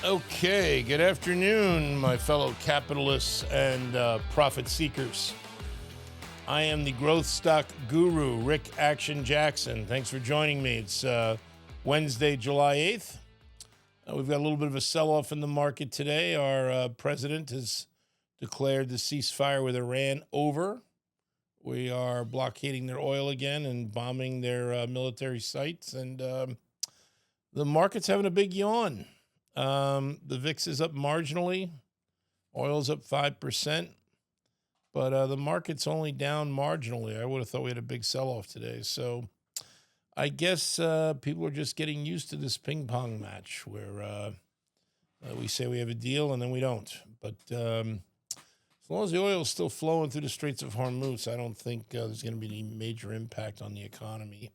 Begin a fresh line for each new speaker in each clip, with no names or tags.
Okay, good afternoon, my fellow capitalists and profit seekers. I am the growth stock guru, Rick Action Jackson. Thanks for joining me. It's Wednesday, July 8th. We've got a little bit of a sell-off in the market today. Our president has declared the ceasefire with Iran over. We are blockading their oil again and bombing their military sites. And the market's having a big yawn. The VIX is up marginally. Oil's up 5%. But the market's only down marginally. I would have thought we had a big sell-off today. So I guess people are just getting used to this ping pong match where we say we have a deal and then we don't. But as long as the oil is still flowing through the Straits of Hormuz, I don't think there's going to be any major impact on the economy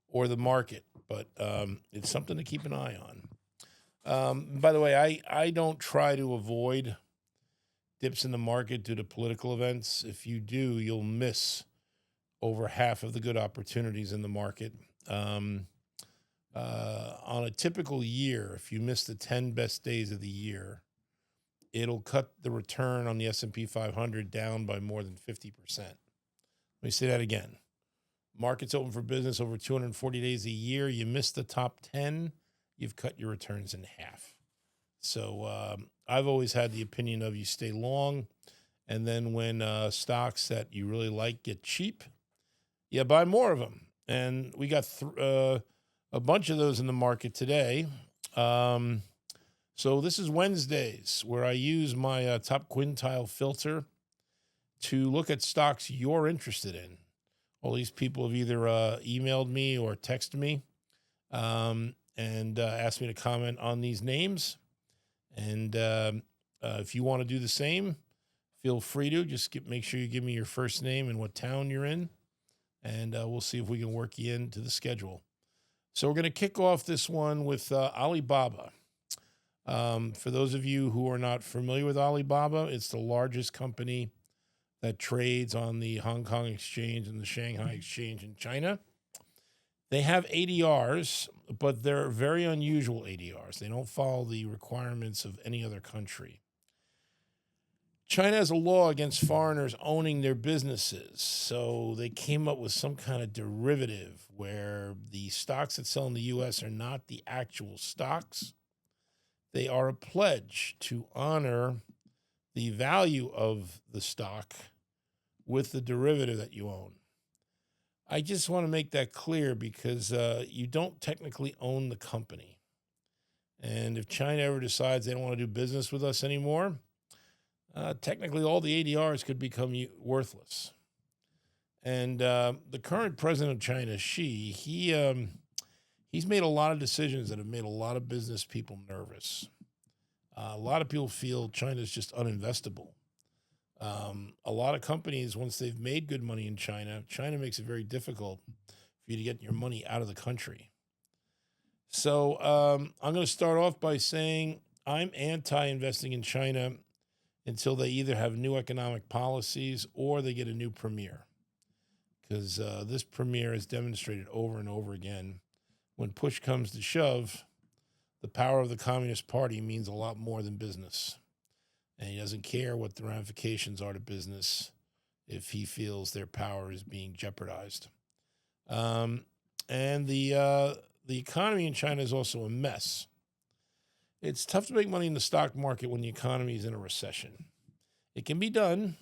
or the market. But it's something to keep an eye on. By the way, I don't try to avoid dips in the market due to political events. If you do, you'll miss over half of the good opportunities in the market. On a typical year, if you miss the 10 best days of the year, it'll cut the return on the S&P 500 down by more than 50%. Let me say that again. Market's open for business over 240 days a year. You miss the top 10, you've cut your returns in half. So I've always had the opinion of you stay long, and then when stocks that you really like get cheap, you buy more of them. And we got a bunch of those in the market today. So this is Wednesdays where I use my top quintile filter to look at stocks you're interested in. All these people have either emailed me or texted me and asked me to comment on these names. And if you want to do the same, feel free to. Just make sure you give me your first name and what town you're in, and we'll see if we can work you into the schedule. So we're going to kick off this one with Alibaba. For those of you who are not familiar with Alibaba, it's the largest company that trades on the Hong Kong Exchange and the Shanghai Exchange in China. They have ADRs, but they're very unusual ADRs. They don't follow the requirements of any other country. China has a law against foreigners owning their businesses, so they came up with some kind of derivative where the stocks that sell in the U.S. are not the actual stocks. They are a pledge to honor the value of the stock with the derivative that you own. I just want to make that clear because you don't technically own the company. And if China ever decides they don't want to do business with us anymore, technically all the ADRs could become worthless. And the current president of China, Xi, he's made a lot of decisions that have made a lot of business people nervous. A lot of people feel China's just uninvestable. A lot of companies, once they've made good money in China, China makes it very difficult for you to get your money out of the country. So I'm going to start off by saying I'm anti-investing in China until they either have new economic policies or they get a new premier. Because this premier has demonstrated over and over again, when push comes to shove, the power of the Communist Party means a lot more than business. And he doesn't care what the ramifications are to business if he feels their power is being jeopardized. And the economy in China is also a mess. It's tough to make money in the stock market when the economy is in a recession. It can be done,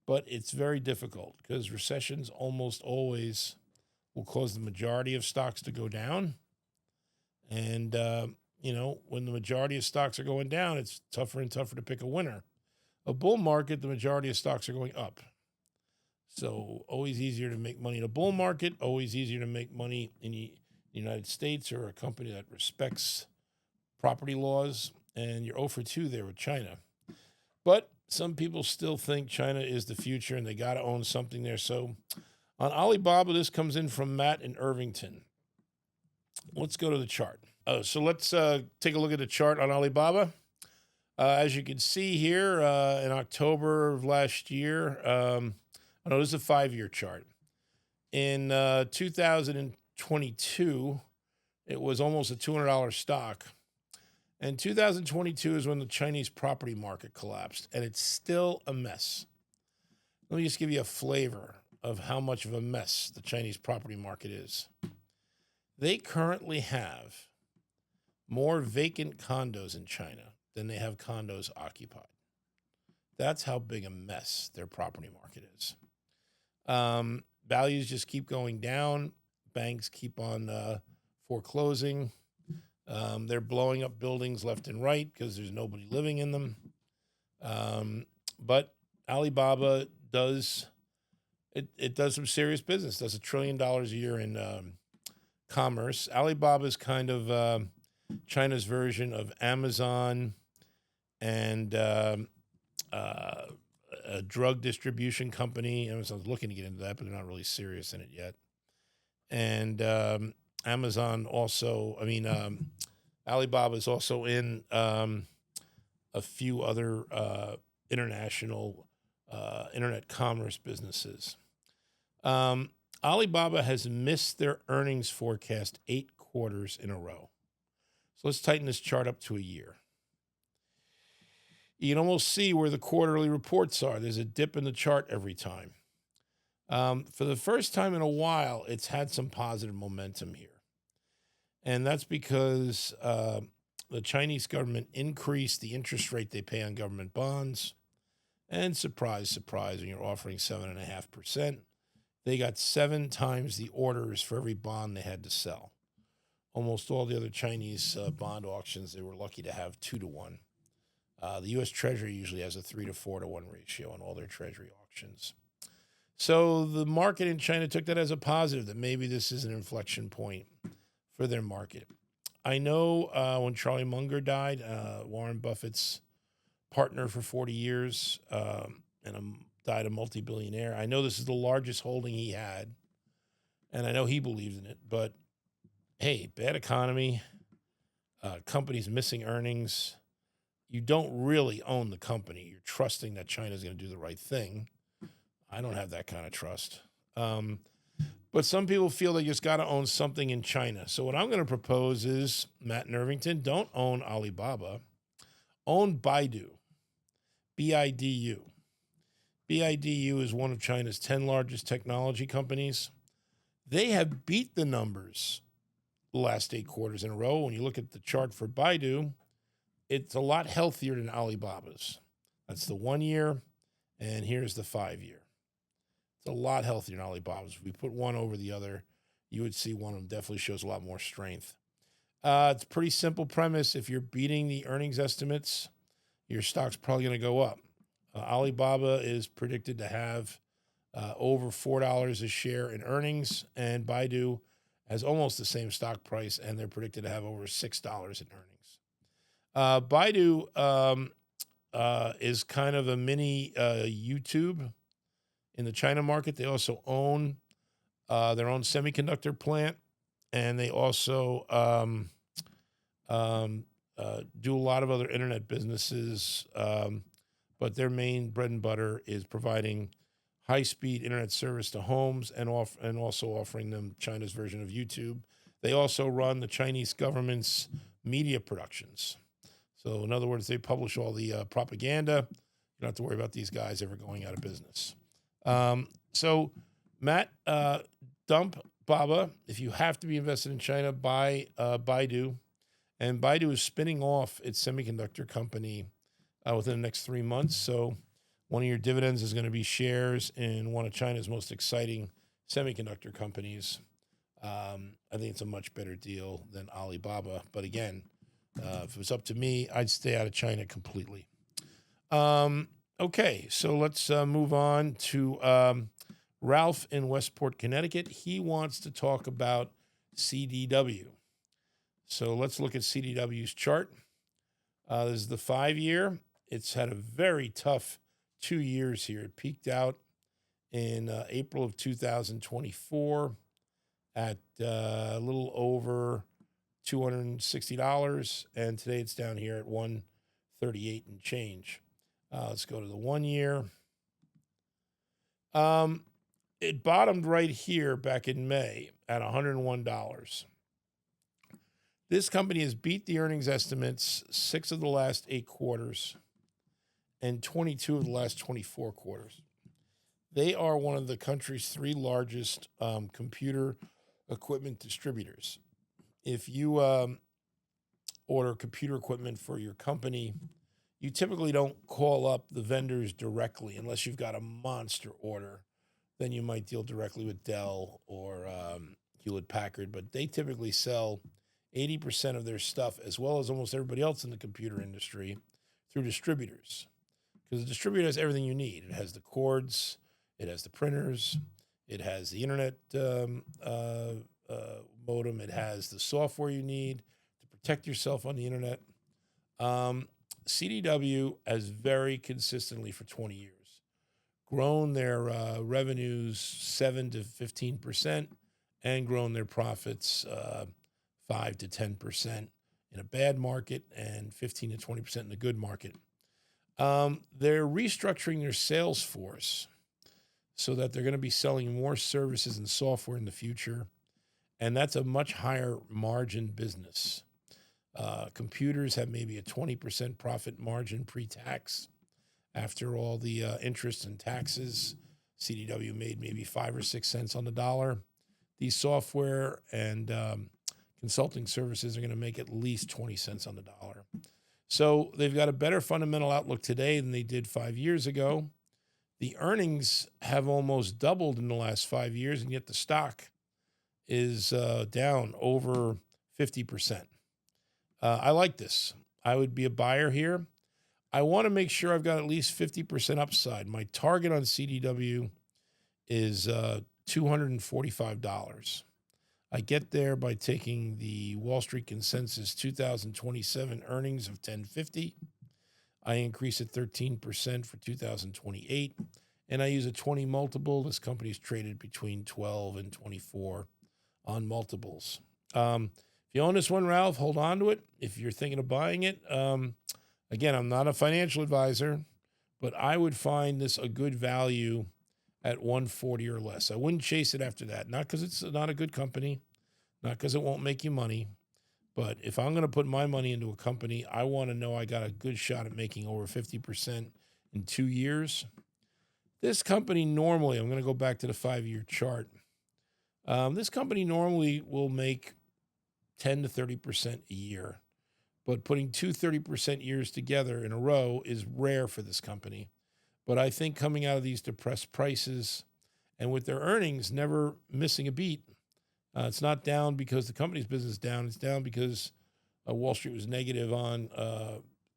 but it's very difficult because recessions almost always will cause the majority of stocks to go down. And when the majority of stocks are going down, it's tougher and tougher to pick a winner. A bull market, the majority of stocks are going up. So always easier to make money in a bull market, always easier to make money in the United States or a company that respects property laws. And you're 0 for 2 there with China. But some people still think China is the future and they got to own something there. So on Alibaba, this comes in from Matt in Irvington. Let's go to the chart. So let's take a look at the chart on Alibaba. As you can see here, in October of last year, this is a 5-year chart. In 2022, it was almost a $200 stock. And 2022 is when the Chinese property market collapsed, and it's still a mess. Let me just give you a flavor of how much of a mess the Chinese property market is. They currently have more vacant condos in China than they have condos occupied. That's how big a mess their property market is. Values just keep going down. Banks keep on foreclosing. They're blowing up buildings left and right because there's nobody living in them. But Alibaba does some serious business. Does $1 trillion a year in commerce. Alibaba is kind of China's version of Amazon and a drug distribution company. Amazon's looking to get into that, but they're not really serious in it yet. And Amazon also, Alibaba is also in a few other international internet commerce businesses. Alibaba has missed their earnings forecast 8 quarters in a row. So let's tighten this chart up to a year. You can almost see where the quarterly reports are. There's a dip in the chart every time. For the first time in a while, it's had some positive momentum here. And that's because the Chinese government increased the interest rate they pay on government bonds. And surprise, surprise, when you're offering 7.5%, they got 7 times the orders for every bond they had to sell. Almost all the other Chinese bond auctions, they were lucky to have 2 to 1. The U.S. Treasury usually has a 3 to 4 to 1 ratio on all their Treasury auctions. So the market in China took that as a positive, that maybe this is an inflection point for their market. I know when Charlie Munger died, Warren Buffett's partner for 40 years, died a multi-billionaire. I know this is the largest holding he had, and I know he believed in it. But, hey, bad economy, companies missing earnings. You don't really own the company. You're trusting that China's going to do the right thing. I don't have that kind of trust. But some people feel they just got to own something in China. So what I'm going to propose is, Matt and Irvington, don't own Alibaba. Own Baidu, BIDU. BIDU is one of China's 10 largest technology companies. They have beat the numbers the last 8 quarters in a row. When you look at the chart for Baidu, it's a lot healthier than Alibaba's. That's the 1 year, and here's the 5 year. It's a lot healthier than Alibaba's. If we put one over the other, you would see one of them definitely shows a lot more strength. It's a pretty simple premise. If you're beating the earnings estimates, your stock's probably going to go up. Alibaba is predicted to have over $4 a share in earnings, and Baidu has almost the same stock price, and they're predicted to have over $6 in earnings. Baidu is kind of a mini YouTube in the China market. They also own their own semiconductor plant, and they also do a lot of other internet businesses, but their main bread and butter is providing high-speed internet service to homes and also offering them China's version of YouTube. They also run the Chinese government's media productions. So in other words, they publish all the propaganda. You don't have to worry about these guys ever going out of business. So Matt, dump Baba. If you have to be invested in China, buy Baidu. And Baidu is spinning off its semiconductor company within the next 3 months. So one of your dividends is going to be shares in one of China's most exciting semiconductor companies. I think it's a much better deal than Alibaba. But again, if it was up to me, I'd stay out of China completely. Okay, so let's move on to Ralph in Westport, Connecticut. He wants to talk about CDW. So let's look at CDW's chart. This is the 5 year. It's had a very tough 2 years here. It peaked out in April of 2024 at a little over $260, and today it's down here at $138 and change. Let's go to the 1 year. It bottomed right here back in May at $101. This company has beat the earnings estimates 6 of the last 8 quarters and 22 of the last 24 quarters. They are one of the country's 3 largest computer equipment distributors. If you order computer equipment for your company, you typically don't call up the vendors directly unless you've got a monster order. Then you might deal directly with Dell or Hewlett-Packard, but they typically sell 80% of their stuff, as well as almost everybody else in the computer industry, through distributors. Because the distributor has everything you need. It has the cords, it has the printers, it has the internet modem, it has the software you need to protect yourself on the internet. CDW has very consistently for 20 years grown their revenues 7 to 15% and grown their profits 5 to 10% in a bad market and 15 to 20% in a good market. They're restructuring their sales force so that they're going to be selling more services and software in the future, and that's a much higher margin business. Computers have maybe a 20% profit margin pre-tax. After all the interest and taxes, CDW made maybe 5 or 6 cents on the dollar. These software and consulting services are going to make at least 20 cents on the dollar. So they've got a better fundamental outlook today than they did 5 years ago. The earnings have almost doubled in the last 5 years, and yet the stock is down over 50%. I like this. I would be a buyer here. I want to make sure I've got at least 50% upside. My target on CDW is $245. I get there by taking the Wall Street consensus 2027 earnings of $10.50. I increase it 13% for 2028, and I use a 20 multiple. This company's traded between 12 and 24 on multiples. If you own this one, Ralph, hold on to it. If you're thinking of buying it, again, I'm not a financial advisor, but I would find this a good value at 140 or less. I wouldn't chase it after that, not because it's not a good company, not because it won't make you money, but if I'm going to put my money into a company, I want to know I got a good shot at making over 50% in 2 years. This company normally, I'm going to go back to the 5-year chart. This company normally will make 10 to 30% a year, but putting 2 30% years together in a row is rare for this company. But I think coming out of these depressed prices and with their earnings never missing a beat, it's not down because the company's business is down. It's down because Wall Street was negative on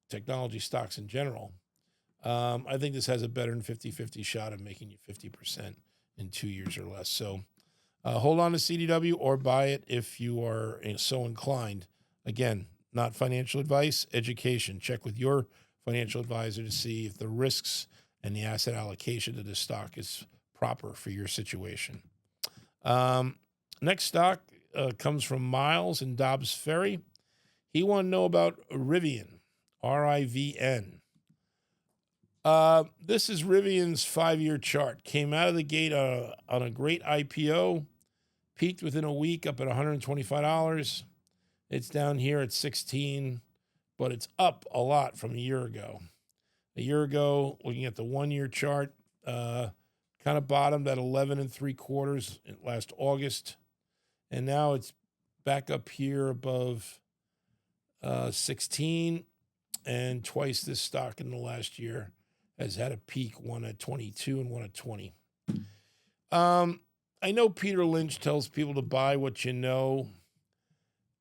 technology stocks in general. I think this has a better than 50-50 shot of making you 50% in 2 years or less. So hold on to CDW or buy it if you are so inclined. Again, not financial advice, education. Check with your financial advisor to see if the risks and the asset allocation to this stock is proper for your situation. Next stock comes from Miles in Dobbs Ferry. He wanted to know about Rivian, RIVN. This is Rivian's 5-year chart. Came out of the gate on a great IPO, peaked within a week up at $125. It's down here at 16, but it's up a lot from a year ago. A year ago, looking at the 1-year chart, kind of bottomed at 11 3/4 last August, and now it's back up here above 16, and twice this stock in the last year has had a peak, one at 22 and one at 20. I know Peter Lynch tells people to buy what you know,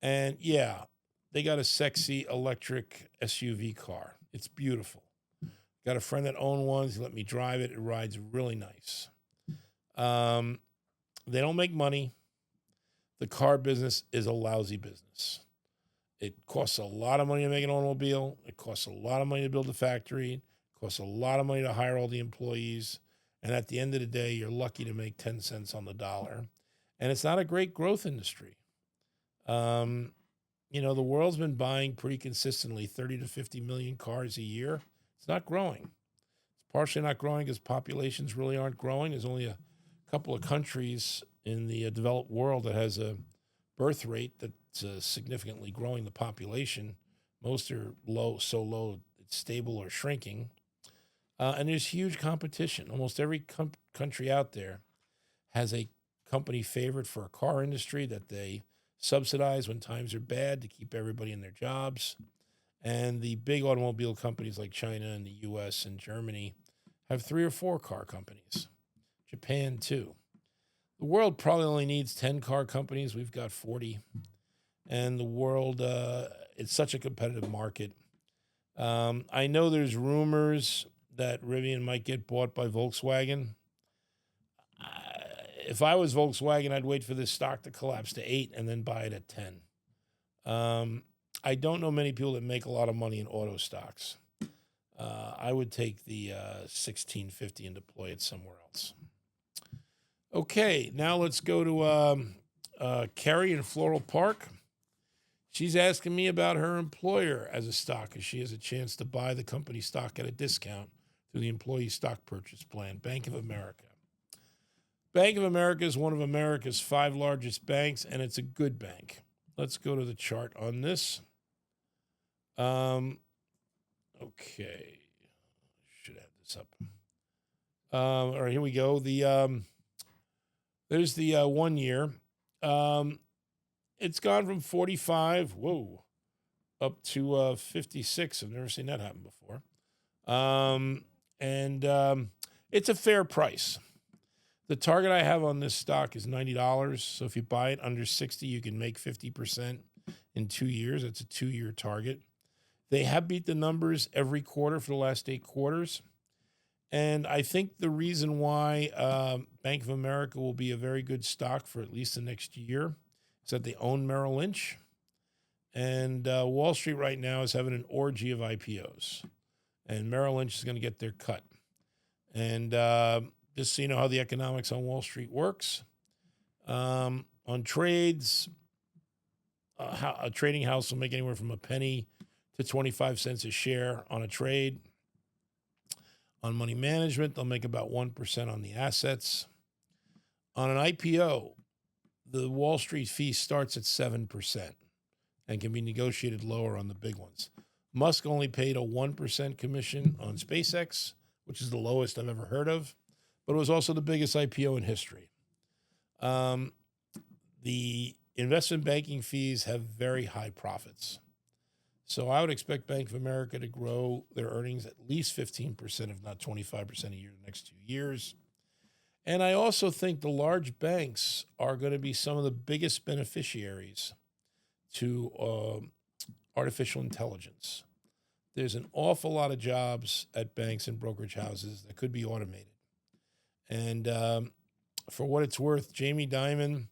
and yeah, they got a sexy electric SUV car. It's beautiful. Got a friend that owned one. He let me drive it. It rides really nice. They don't make money. The car business is a lousy business. It costs a lot of money to make an automobile. It costs a lot of money to build a factory. It costs a lot of money to hire all the employees. And at the end of the day, you're lucky to make 10 cents on the dollar. And it's not a great growth industry. The world's been buying pretty consistently 30 to 50 million cars a year. It's not growing. It's partially not growing because populations really aren't growing. There's only a couple of countries in the developed world that has a birth rate that's significantly growing the population. Most are low, so low it's stable or shrinking. And there's huge competition. Almost every country out there has a company favorite for a car industry that they subsidize when times are bad to keep everybody in their jobs. And the big automobile companies like China and the US and Germany have 3 or 4 car companies. Japan, too. The world probably only needs 10 car companies. We've got 40. And the world, it's such a competitive market. I know there's rumors that Rivian might get bought by Volkswagen. If I was Volkswagen, I'd wait for this stock to collapse to 8 and then buy it at 10. I don't know many people that make a lot of money in auto stocks. I would take the 1650 and deploy it somewhere else. Okay, now let's go to Carrie in Floral Park. She's asking me about her employer as a stock, as she has a chance to buy the company stock at a discount through the employee stock purchase plan, Bank of America. Bank of America is one of America's 5 largest banks, and it's a good bank. Let's go to the chart on this. Okay. Should have this up. All right, here we go. There's the 1 year. It's gone from 45, up to 56. I've never seen that happen before. It's a fair price. The target I have on this stock is $90. So if you buy it under 60, you can make 50% in 2 years. That's a 2-year target. They have beat the numbers every quarter for the last 8 quarters. And I think the reason why Bank of America will be a very good stock for at least the next year is that they own Merrill Lynch. And Wall Street right now is having an orgy of IPOs. And Merrill Lynch is going to get their cut. And just so you know how the economics on Wall Street works, on trades, a trading house will make anywhere from a penny to 25 cents a share on a trade. On money management, they'll make about 1% on the assets. On an IPO, the Wall Street fee starts at 7% and can be negotiated lower on the big ones. Musk only paid a 1% commission on SpaceX, which is the lowest I've ever heard of, but it was also the biggest IPO in history. The investment banking fees have very high profits. So I would expect Bank of America to grow their earnings at least 15%, if not 25% a year the next 2 years. And I also think the large banks are going to be some of the biggest beneficiaries to artificial intelligence. There's an awful lot of jobs at banks and brokerage houses that could be automated. And for what it's worth, Jamie Dimon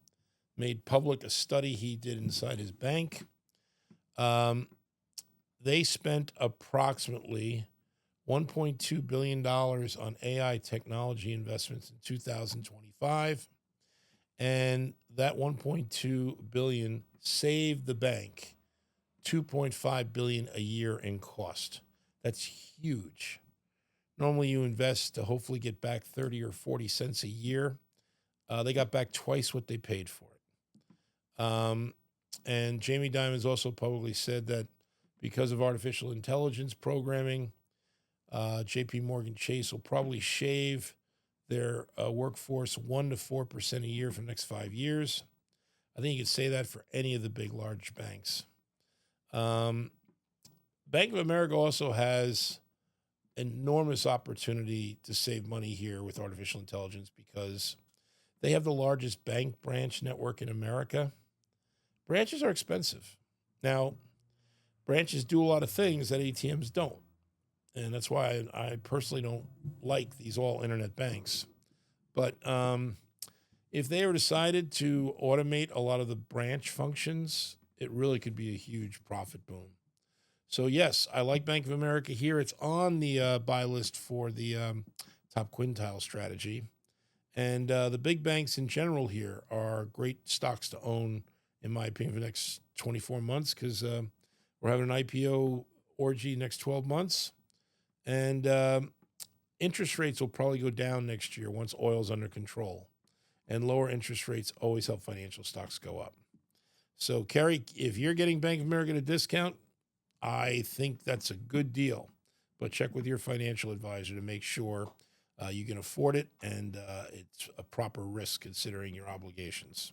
made public a study he did inside his bank. They spent approximately $1.2 billion on AI technology investments in 2025. And that $1.2 billion saved the bank $2.5 billion a year in cost. That's huge. Normally you invest to hopefully get back 30 or 40 cents a year. They got back twice what they paid for it. And Jamie Dimon's also publicly said that because of artificial intelligence programming, JP Morgan Chase will probably shave their workforce 1% to 4% a year for the next 5 years. I think you could say that for any of the big, large banks. Bank of America also has enormous opportunity to save money here with artificial intelligence because they have the largest bank branch network in America. Branches are expensive. Now, branches do a lot of things that ATMs don't. And that's why I personally don't like these all internet banks. But if they ever decided to automate a lot of the branch functions, it really could be a huge profit boom. So yes, I like Bank of America here. It's on the buy list for the top quintile strategy. And the big banks in general here are great stocks to own, in my opinion, for the next 24 months because we're having an IPO orgy next 12 months. And interest rates will probably go down next year once oil's under control. And lower interest rates always help financial stocks go up. So, Kerry, if you're getting Bank of America at a discount, I think that's a good deal. But check with your financial advisor to make sure you can afford it and it's a proper risk considering your obligations.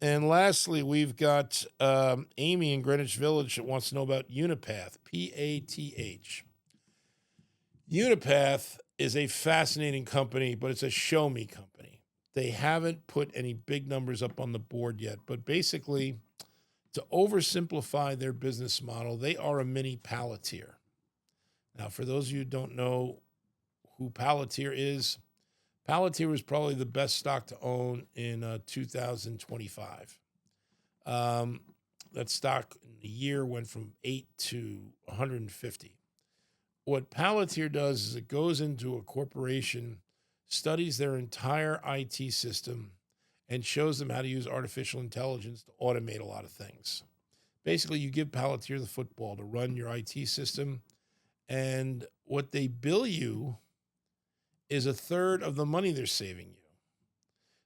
And lastly, we've got Amy in Greenwich Village that wants to know about UiPath, P-A-T-H. UiPath is a fascinating company, but it's a show-me company. They haven't put any big numbers up on the board yet, but basically, to oversimplify their business model, they are a mini Palantir. Now, for those of you who don't know who Palantir is probably the best stock to own in 2025. That stock in a year went from 8 to 150. What Palantir does is it goes into a corporation, studies their entire IT system, and shows them how to use artificial intelligence to automate a lot of things. Basically, you give Palantir the football to run your IT system, and what they bill you is a third of the money they're saving you.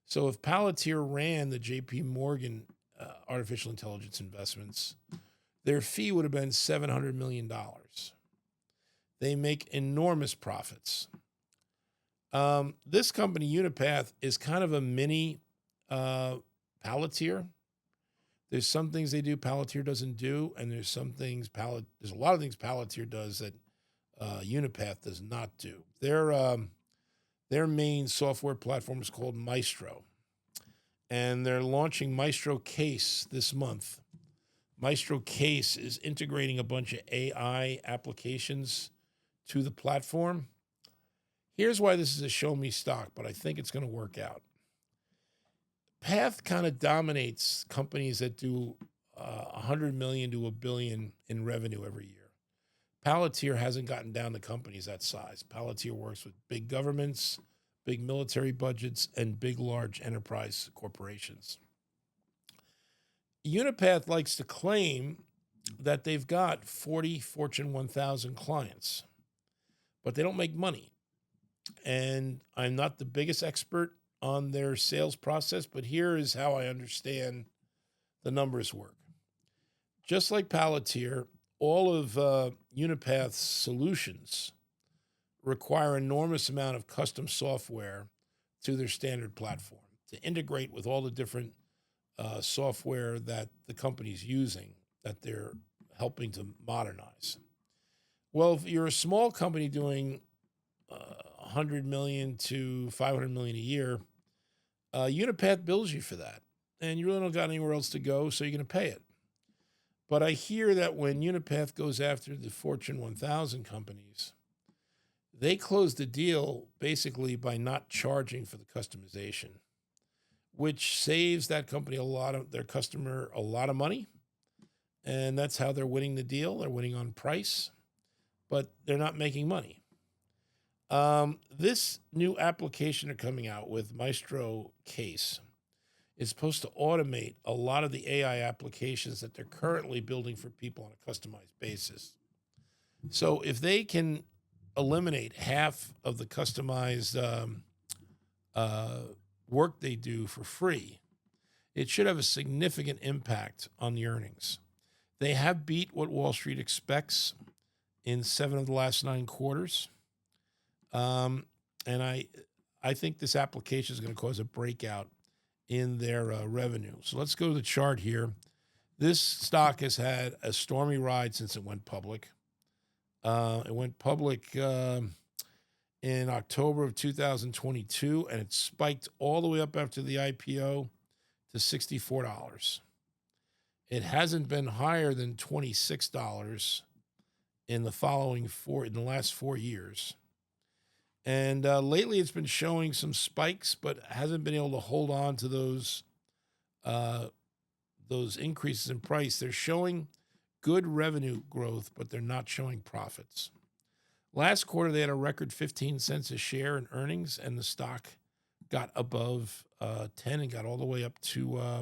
So if Palantir ran the JP Morgan artificial intelligence investments, their fee would have been $700 million. They make enormous profits. This company, UiPath, is kind of a mini Palantir. There's some things they do Palantir doesn't do, and there's a lot of things Palantir does that UiPath does not do. Their main software platform is called Maestro, and they're launching Maestro Case this month. Maestro Case is integrating a bunch of AI applications to the platform. Here's why this is a show-me stock, but I think it's going to work out. Path kind of dominates companies that do 100 million to $1 billion in revenue every year. Palantir hasn't gotten down to companies that size. Palantir works with big governments, big military budgets, and big, large enterprise corporations. UiPath likes to claim that they've got 40 Fortune 1000 clients, but they don't make money. And I'm not the biggest expert on their sales process, but here is how I understand the numbers work. Just like Palantir, all of UiPath's solutions require an enormous amount of custom software to their standard platform to integrate with all the different software that the company's using that they're helping to modernize. Well, if you're a small company doing 100 million to 500 million a year, UiPath bills you for that, and you really don't got anywhere else to go, so you're going to pay it. But I hear that when UiPath goes after the Fortune 1000 companies, they close the deal basically by not charging for the customization, which saves that company their customer a lot of money. And that's how they're winning the deal. They're winning on price, but they're not making money. This new application they're coming out with, Maestro Case, is supposed to automate a lot of the AI applications that they're currently building for people on a customized basis. So if they can eliminate half of the customized work they do for free, it should have a significant impact on the earnings. They have beat what Wall Street expects in 7 of the last 9 quarters. And I think this application is going to cause a breakout in their revenue. So let's go to the chart here. This stock has had a stormy ride since it went public. It went public in October of 2022, and it spiked all the way up after the IPO to $64. It hasn't been higher than $26 in the last 4 years. And lately it's been showing some spikes, but hasn't been able to hold on to those increases in price. They're showing good revenue growth, but they're not showing profits. Last quarter, they had a record 15 cents a share in earnings, and the stock got above 10 and got all the way up to, I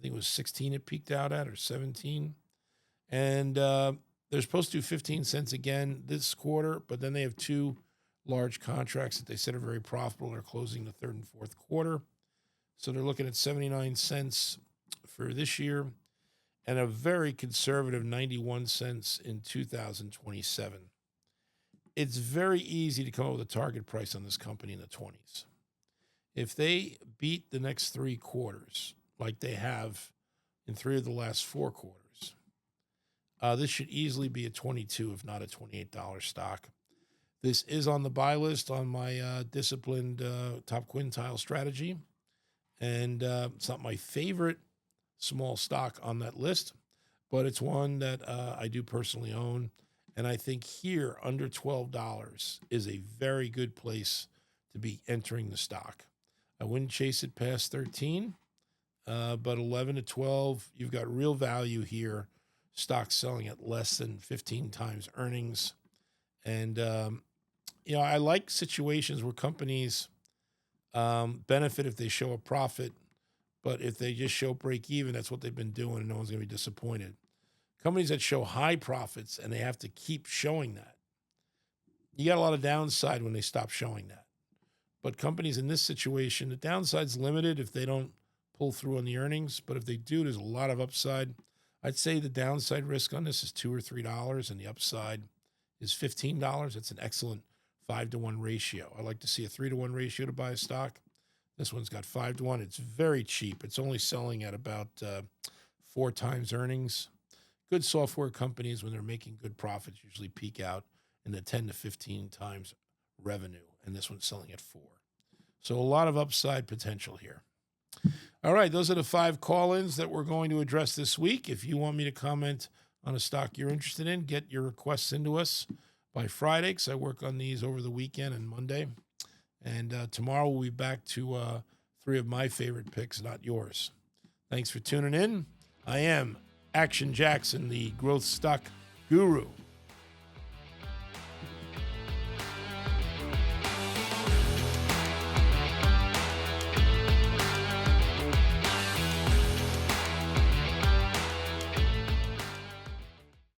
think it was 16 it peaked out at, or 17. And they're supposed to do 15 cents again this quarter, but then they have 2 large contracts that they said are very profitable. They're closing the 3rd and 4th quarter. So they're looking at 79 cents for this year and a very conservative 91 cents in 2027. It's very easy to come up with a target price on this company in the 20s. If they beat the next 3 quarters, like they have in 3 of the last 4 quarters, this should easily be a $22, if not a $28 stock. This is on the buy list on my disciplined top quintile strategy. And it's not my favorite small stock on that list, but it's one that I do personally own. And I think here, under $12 is a very good place to be entering the stock. I wouldn't chase it past 13, but 11 to 12, you've got real value here. Stock selling at less than 15 times earnings. And, I like situations where companies benefit if they show a profit, but if they just show break even, that's what they've been doing, and no one's going to be disappointed. Companies that show high profits and they have to keep showing that, you got a lot of downside when they stop showing that. But companies in this situation, the downside's limited if they don't pull through on the earnings, but if they do, there's a lot of upside. I'd say the downside risk on this is $2 or $3, and the upside is $15. It's an excellent 5-to-1 ratio. I like to see a 3-to-1 ratio to buy a stock. This one's got 5-to-1. It's very cheap. It's only selling at about 4 times earnings. Good software companies, when they're making good profits, usually peak out in the 10 to 15 times revenue, and this one's selling at 4. So a lot of upside potential here. All right, those are the 5 call-ins that we're going to address this week. If you want me to comment on a stock you're interested in, get your requests into us by Friday, because I work on these over the weekend and Monday. And tomorrow we'll be back to 3 of my favorite picks, not yours. Thanks for tuning in. I am Action Jackson, the growth stock guru.